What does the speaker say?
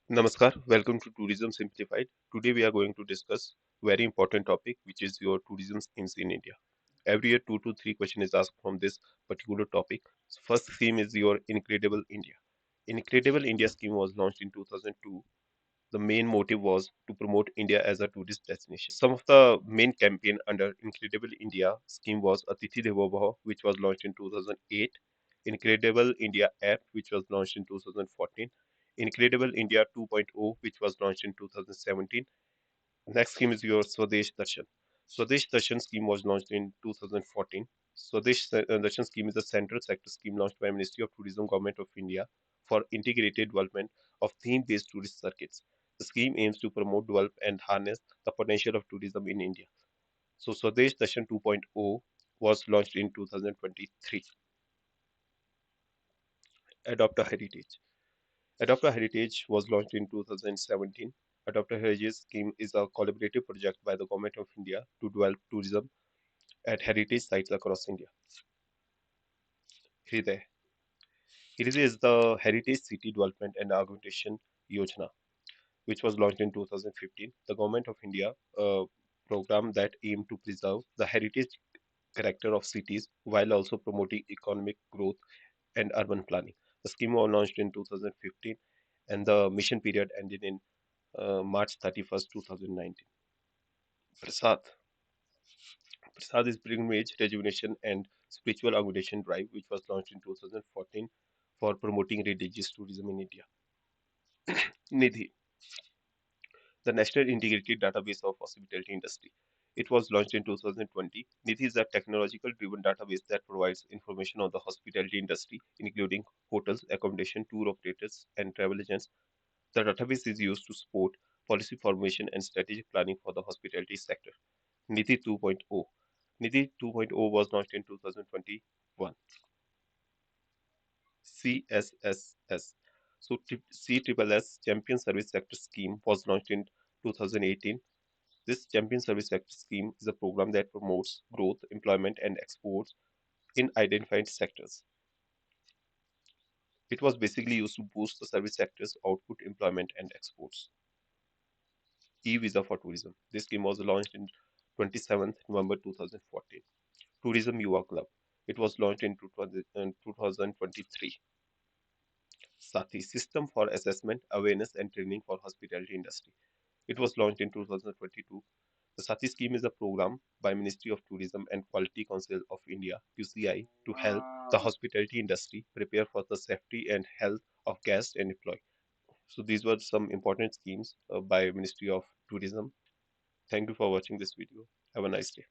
Namaskar, welcome to Tourism Simplified. Today we are going to discuss very important topic which is your tourism schemes in India. Every year 2 to 3 questions is asked from this particular topic. First theme is your Incredible India. Incredible India scheme was launched in 2002. The main motive was to promote India as a tourist destination. Some of the main campaign under Incredible India scheme was Atithi Devo Bhava, which was launched in 2008, Incredible India app, which was launched in 2014, Incredible India 2.0, which was launched in 2017. Next scheme is your Swadesh Darshan. Swadesh Darshan scheme was launched in 2014. Darshan scheme is a central sector scheme launched by Ministry of Tourism, Government of India for integrated development of theme-based tourist circuits. The scheme aims to promote, develop, and harness the potential of tourism in India. So Swadesh Darshan 2.0 was launched in 2023. Adopt a Heritage. Adopt a Heritage was launched in 2017. Adopt a Heritage scheme is a collaborative project by the Government of India to develop tourism at heritage sites across India. Hriday. Hriday is the Heritage City Development and Augmentation Yojana, which was launched in 2015. The Government of India program that aimed to preserve the heritage character of cities while also promoting economic growth and urban planning. The scheme was launched in 2015 and the mission period ended in March 31st, 2019. Prasad. Prasad is pilgrimage, rejuvenation, and spiritual accommodation drive, which was launched in 2014 for promoting religious tourism in India. Nidhi, the National Integrated Database of Hospitality Industry. It was launched in 2020. Nidhi is a technological driven database that provides information on the hospitality industry, including hotels, accommodation, tour operators, and travel agents. The database is used to support policy formation and strategic planning for the hospitality sector. Nidhi 2.0. Nidhi 2.0 was launched in 2021. CSSS. So CSSS Champion Service Sector Scheme was launched in 2018. This Champion Service Sector Scheme is a program that promotes growth, employment, and exports in identified sectors. It was basically used to boost the service sector's output, employment, and exports. E-Visa for Tourism. This scheme was launched in 27th November 2014. Tourism Yuva Club. It was launched in 2023. Sathi System for Assessment, Awareness and Training for Hospitality Industry. It was launched in 2022. The Sathi scheme is a program by Ministry of Tourism and Quality Council of India (QCI) to help the hospitality industry prepare for the safety and health of guests and employees. So these were some important schemes by Ministry of Tourism. Thank you for watching this video. Have a nice day.